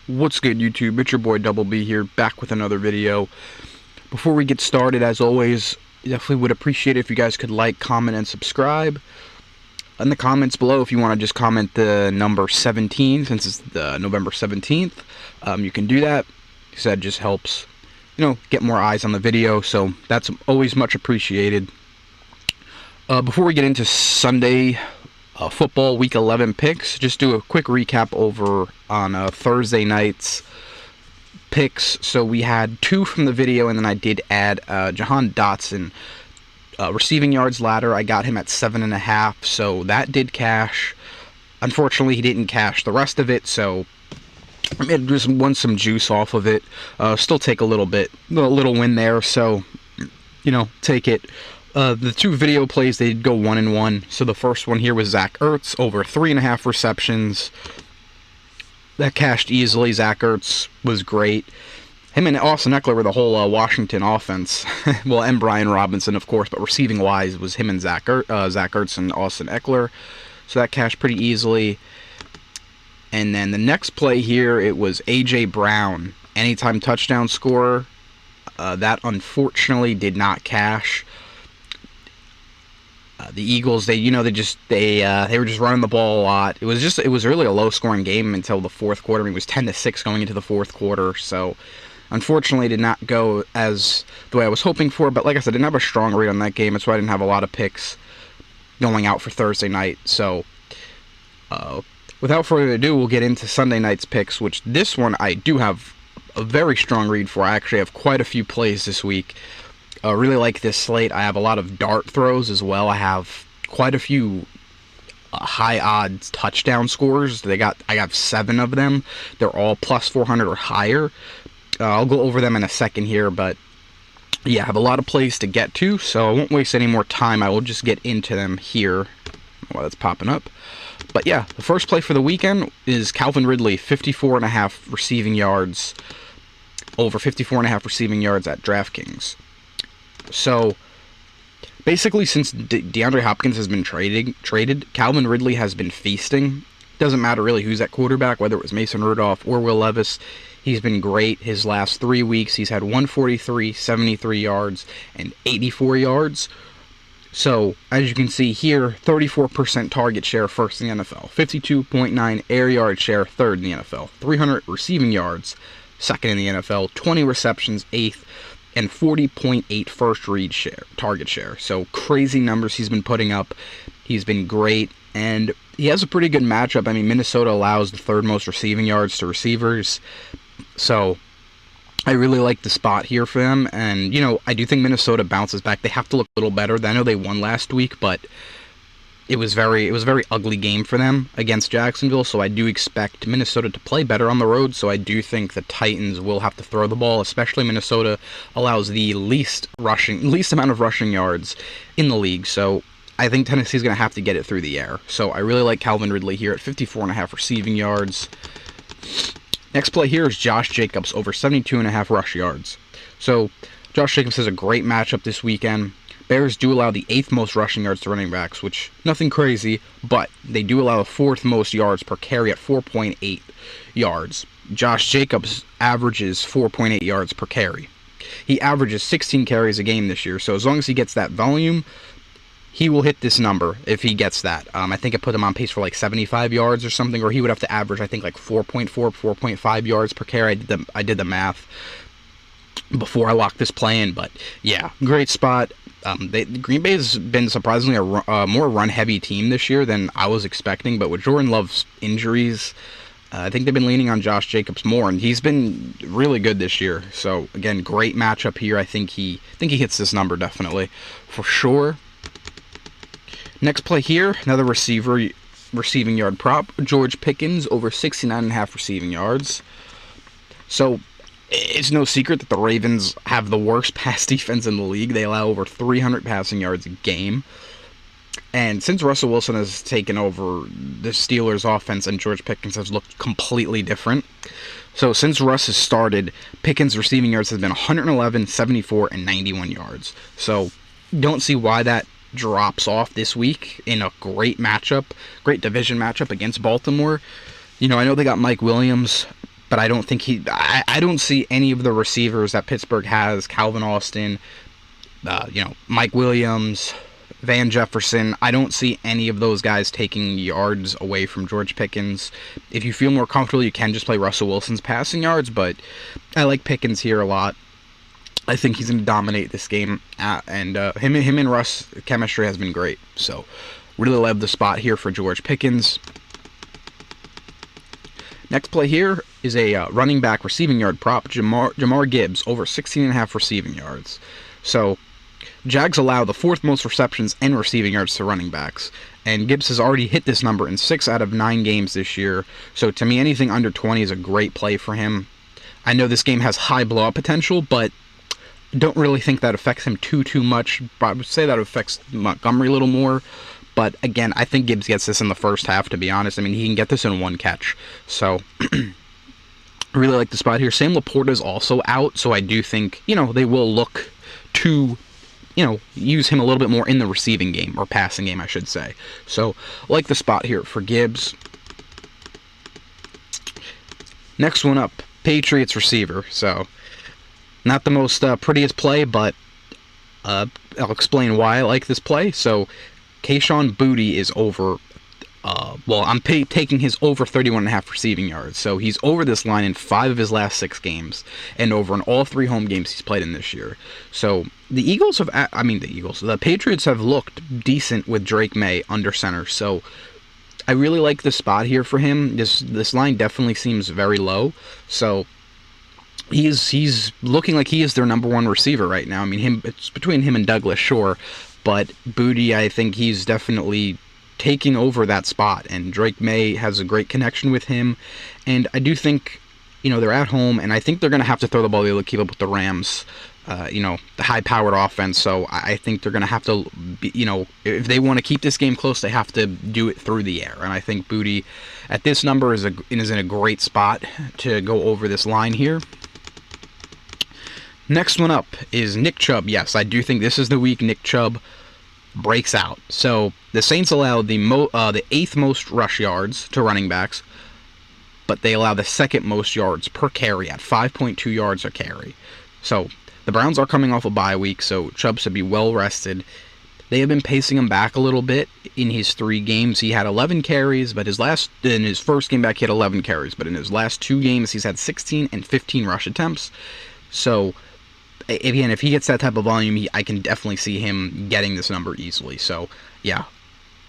What's good, YouTube? It's your boy Double B here, back with another video. Before we get started, as always, definitely would appreciate it if you guys could like, comment, and subscribe. In the comments below, if you want to just comment the number 17, since it's the November 17th, you can do that. Like I said, it just helps, get more eyes on the video, so that's always much appreciated. Before we get into Sunday football week 11 picks, just do a quick recap over on Thursday night's picks. So we had 2 from the video, and then I did add Jahan Dotson receiving yards ladder. I got him at 7.5, so that did cash. Unfortunately, he didn't cash the rest of it, so I just won some juice off of it. Still take a little win there, so take it. The 2 video plays, they did go 1-1. So the first one here was Zach Ertz over 3.5 receptions. That cashed easily. Zach Ertz was great. Him and Austin Eckler were the whole Washington offense. Well, and Brian Robinson, of course, but receiving wise was him and Zach Ertz and Austin Eckler. So that cashed pretty easily. And then the next play here, it was A.J. Brown, anytime touchdown scorer. That unfortunately did not cash. The Eagles, they were just running the ball a lot. It was really a low-scoring game until the fourth quarter. I mean, it was 10-6 going into the fourth quarter. So, unfortunately, it did not go as the way I was hoping for. But like I said, I didn't have a strong read on that game. That's why I didn't have a lot of picks going out for Thursday night. So, without further ado, we'll get into Sunday night's picks, which this one I do have a very strong read for. I actually have quite a few plays this week. Really like this slate. I have a lot of dart throws as well. I have quite a few high odds touchdown scores. I got 7 of them. They're all plus 400 or higher. I'll go over them in a second here, but yeah, I have a lot of plays to get to, so I won't waste any more time. I will just get into them here while that's popping up. But yeah, the first play for the weekend is Calvin Ridley, 54.5 receiving yards, over 54.5 receiving yards at DraftKings. So, basically, since DeAndre Hopkins has been traded, Calvin Ridley has been feasting. Doesn't matter really who's at quarterback, whether it was Mason Rudolph or Will Levis. He's been great his last 3 weeks. He's had 143, 73 yards, and 84 yards. So, as you can see here, 34% target share, first in the NFL. 52.9 air yard share, third in the NFL. 300 receiving yards, second in the NFL. 20 receptions, 8th. And 40.8 first read share, target share. So crazy numbers he's been putting up. He's been great, and he has a pretty good matchup. I mean, Minnesota allows the 3rd most receiving yards to receivers. So I really like the spot here for them. And, I do think Minnesota bounces back. They have to look a little better. I know they won last week, but it was a very ugly game for them against Jacksonville, so I do expect Minnesota to play better on the road. So I do think the Titans will have to throw the ball, especially Minnesota allows the least amount of rushing yards in the league. So I think Tennessee's going to have to get it through the air. So I really like Calvin Ridley here at 54.5 receiving yards. Next play here is Josh Jacobs over 72.5 rush yards. So Josh Jacobs has a great matchup this weekend. Bears do allow the 8th most rushing yards to running backs, which, nothing crazy, but they do allow the 4th most yards per carry at 4.8 yards. Josh Jacobs averages 4.8 yards per carry. He averages 16 carries a game this year, so as long as he gets that volume, he will hit this number if he gets that. I think it put him on pace for like 75 yards or something, or he would have to average, I think, like 4.5 yards per carry. I did the math before I locked this play in, but yeah, great spot. Green Bay has been surprisingly a more run-heavy team this year than I was expecting, but with Jordan Love's injuries, I think they've been leaning on Josh Jacobs more, and he's been really good this year. So again, great matchup here. I think he hits this number definitely for sure. Next play here, another receiving yard prop, George Pickens over 69.5 receiving yards. So it's no secret that the Ravens have the worst pass defense in the league. They allow over 300 passing yards a game. And since Russell Wilson has taken over the Steelers' offense and George Pickens has looked completely different. So since Russ has started, Pickens' receiving yards has been 111, 74, and 91 yards. So don't see why that drops off this week in a great division matchup against Baltimore. I know they got Mike Williams but I don't think I don't see any of the receivers that Pittsburgh has, Calvin Austin, Mike Williams, Van Jefferson. I don't see any of those guys taking yards away from George Pickens. If you feel more comfortable, you can just play Russell Wilson's passing yards, but I like Pickens here a lot. I think he's going to dominate this game, and him and Russ chemistry has been great. So, really love the spot here for George Pickens. Next play here is a running back receiving yard prop, Jahmyr Gibbs, over 16.5 receiving yards. So, Jags allow the 4th most receptions and receiving yards to running backs, and Gibbs has already hit this number in 6 out of 9 games this year. So, to me, anything under 20 is a great play for him. I know this game has high blowout potential, but don't really think that affects him too much. I would say that affects Montgomery a little more. But again, I think Gibbs gets this in the first half, to be honest. I mean, he can get this in 1 catch. So, I really like the spot here. Sam Laporta is also out, so I do think, they will look to, use him a little bit more in the receiving game, or passing game, I should say. So, I like the spot here for Gibbs. Next one up, Patriots receiver. So, not the most prettiest play, but I'll explain why I like this play. So, Kayshon Boutte is over, I'm taking his over 31.5 receiving yards. So, he's over this line in 5 of his last 6 games, and over in all 3 home games he's played in this year. So, the Patriots have looked decent with Drake May under center. So, I really like the spot here for him. This line definitely seems very low. So, he's looking like he is their number 1 receiver right now. I mean, it's between him and Douglas, sure, but Boutte, I think he's definitely taking over that spot, and Drake May has a great connection with him, and I do think, they're at home, and I think they're going to have to throw the ball to keep up with the Rams, the high-powered offense, so I think they're going to have to, if they want to keep this game close, they have to do it through the air, and I think Boutte, at this number, is in a great spot to go over this line here. Next one up is Nick Chubb. Yes, I do think this is the week Nick Chubb breaks out. So, the Saints allow the 8th most rush yards to running backs, but they allow the 2nd most yards per carry at 5.2 yards a carry. So, the Browns are coming off a bye week, so Chubb should be well rested. They have been pacing him back a little bit. In his 3 games, he had 11 carries, but in his first game back, he had 11 carries, but in his last 2 games, he's had 16 and 15 rush attempts. So, again, if he gets that type of volume, I can definitely see him getting this number easily. So, yeah.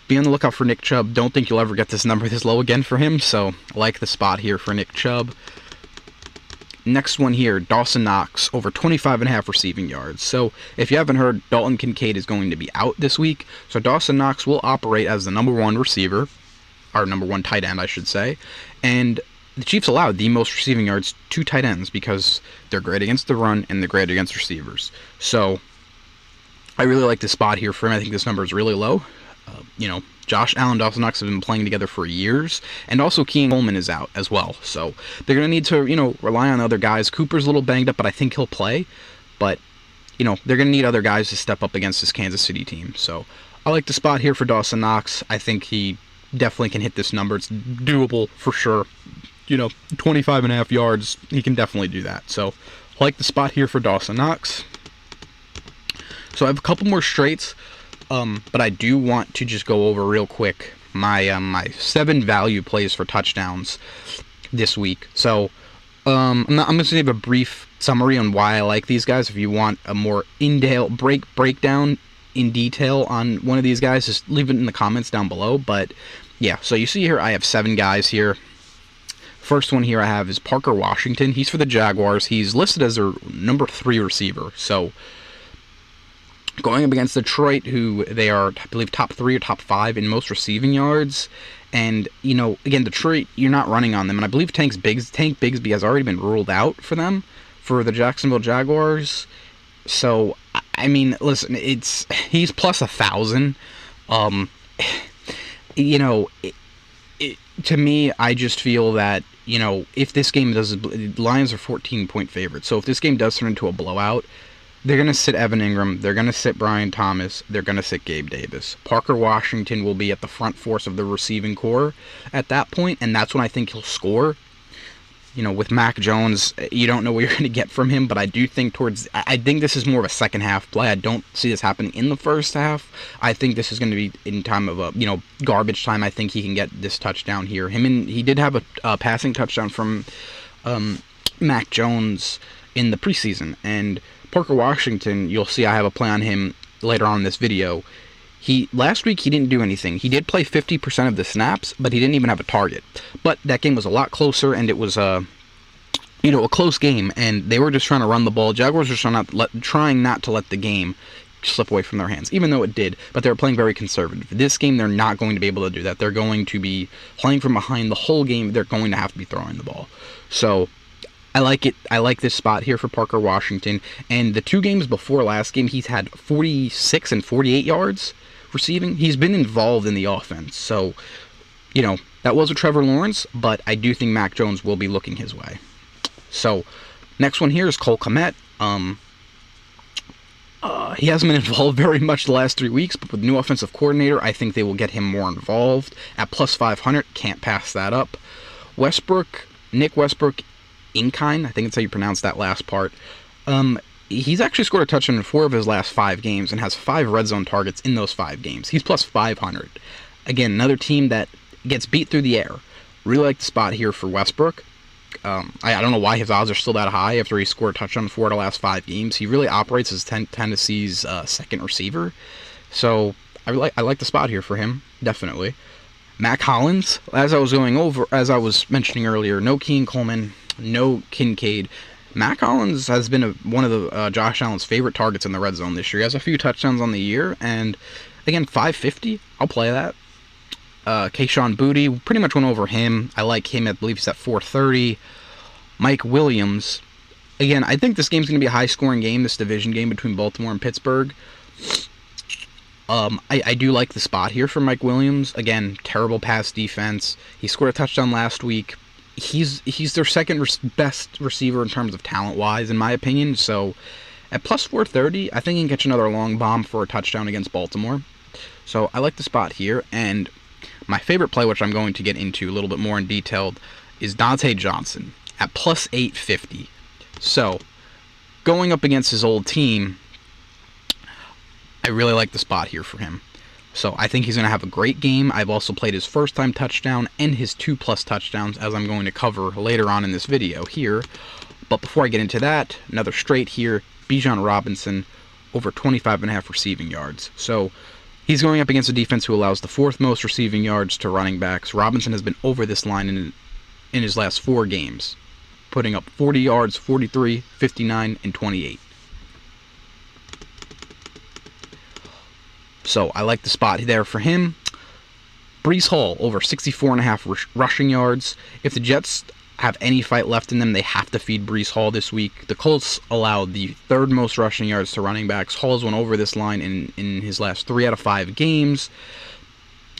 Be on the lookout for Nick Chubb. Don't think you'll ever get this number this low again for him, so I like the spot here for Nick Chubb. Next one here, Dawson Knox, over 25.5 receiving yards. So, if you haven't heard, Dalton Kincaid is going to be out this week, so Dawson Knox will operate as the number 1 receiver, or number 1 tight end, I should say, and the Chiefs allowed the most receiving yards to tight ends because they're great against the run and they're great against receivers. So, I really like this spot here for him. I think this number is really low. Josh Allen, Dawson Knox have been playing together for years, and also Keenan Coleman is out as well. So, they're going to need to, rely on other guys. Cooper's a little banged up, but I think he'll play. But, they're going to need other guys to step up against this Kansas City team. So, I like the spot here for Dawson Knox. I think he definitely can hit this number. It's doable for sure. 25.5 yards, he can definitely do that. So, I like the spot here for Dawson Knox. So, I have a couple more straights, but I do want to just go over real quick my 7 value plays for touchdowns this week. So, I'm just going to give a brief summary on why I like these guys. If you want a more breakdown in detail on one of these guys, just leave it in the comments down below. But, yeah, so you see here I have 7 guys here. First one here I have is Parker Washington. He's for the Jaguars. He's listed as their number 3 receiver. So, going up against Detroit, who they are, I believe, top 3 or top 5 in most receiving yards. And, again, Detroit, you're not running on them. And I believe Tank Bigsby has already been ruled out for them, for the Jacksonville Jaguars. So, I mean, listen, he's plus 1,000. To me, I just feel that, if this game the Lions are 14-point favorites. So if this game does turn into a blowout, they're going to sit Evan Ingram, they're going to sit Brian Thomas, they're going to sit Gabe Davis. Parker Washington will be at the front force of the receiving core at that point, and that's when I think he'll score. with Mac Jones, you don't know what you're going to get from him, but I do think I think this is more of a second half play. I don't see this happening in the first half. I think this is going to be in time of garbage time. I think he can get this touchdown here. He did have a passing touchdown from Mac Jones in the preseason, and Parker Washington, you'll see I have a play on him later on in this video. Last week he didn't do anything. He did play 50% of the snaps, but he didn't even have a target. But that game was a lot closer, and it was a close game, and they were just trying to run the ball. Jaguars were trying not to let the game slip away from their hands, even though it did, but they were playing very conservative. This game, they're not going to be able to do that. They're going to be playing from behind the whole game. They're going to have to be throwing the ball. So I like it. I like this spot here for Parker Washington. And the 2 games before last game, he's had 46 and 48 yards receiving. He's been involved in the offense. So, that was with Trevor Lawrence, but I do think Mac Jones will be looking his way. So, next one here is Cole Kmet. He hasn't been involved very much the last 3 weeks, but with new offensive coordinator, I think they will get him more involved. At plus 500, can't pass that up. Nick Westbrook, Inkine, I think that's how you pronounce that last part. He's actually scored a touchdown in 4 of his last 5 games and has 5 red zone targets in those 5 games. He's plus 500. Again, another team that gets beat through the air. Really like the spot here for Westbrook. I don't know why his odds are still that high after he scored a touchdown in 4 of the last 5 games. He really operates as Tennessee's second receiver. So I like the spot here for him, definitely. Mac Hollins, as I was mentioning earlier, no Keen Coleman, no Kincaid. Mac Hollins has been one of the Josh Allen's favorite targets in the red zone this year. He has a few touchdowns on the year, and again, 550, I'll play that. Kayshon Boutte, pretty much went over him. I like him. I believe he's at 430. Mike Williams, again, I think this game's going to be a high-scoring game, this division game between Baltimore and Pittsburgh. I do like the spot here for Mike Williams. Again, terrible pass defense. He scored a touchdown last week. He's their second best receiver in terms of talent-wise, in my opinion. So at plus 430, I think he can catch another long bomb for a touchdown against Baltimore. So I like the spot here. And my favorite play, which I'm going to get into a little bit more in detail, is Dante Johnson at plus 850. So going up against his old team, I really like the spot here for him. So I think he's going to have a great game. I've also played his first-time touchdown and his 2+ touchdowns, as I'm going to cover later on in this video here. But before I get into that, another straight here, Bijan Robinson, over 25.5 receiving yards. So he's going up against a defense who allows the 4th most receiving yards to running backs. Robinson has been over this line in his last 4 games, putting up 40 yards, 43, 59, and 28. So I like the spot there for him. Breece Hall, over 64.5 rushing yards. If the Jets have any fight left in them, they have to feed Breece Hall this week. The Colts allowed the 3rd most rushing yards to running backs. Hall's went over this line in his last 3 out of 5 games.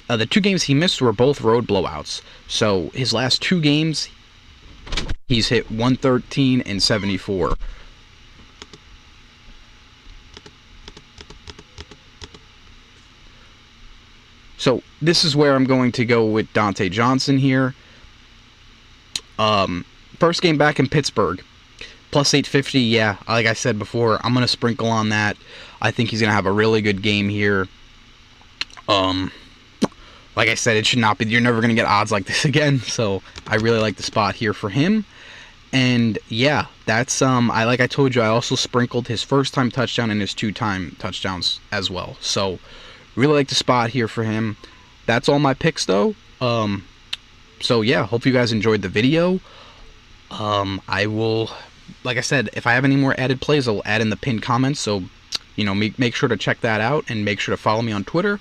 The 2 games he missed were both road blowouts. So his last 2 games, he's hit 113 and 74. So this is where I'm going to go with Dante Johnson here. First game back in Pittsburgh, plus 850. Yeah, like I said before, I'm going to sprinkle on that. I think he's going to have a really good game here. Like I said, it should not be. You're never going to get odds like this again. So I really like the spot here for him. And yeah, that's like I told you, I also sprinkled his first-time touchdown and his 2-time touchdowns as well. So really like the spot here for him. That's all my picks, though. So yeah, hope you guys enjoyed the video. I will, like I said, if I have any more added plays, I'll add in the pinned comments. So, make sure to check that out and make sure to follow me on Twitter.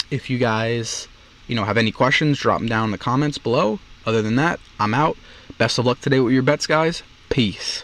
If you guys, have any questions, drop them down in the comments below. Other than that, I'm out. Best of luck today with your bets, guys. Peace.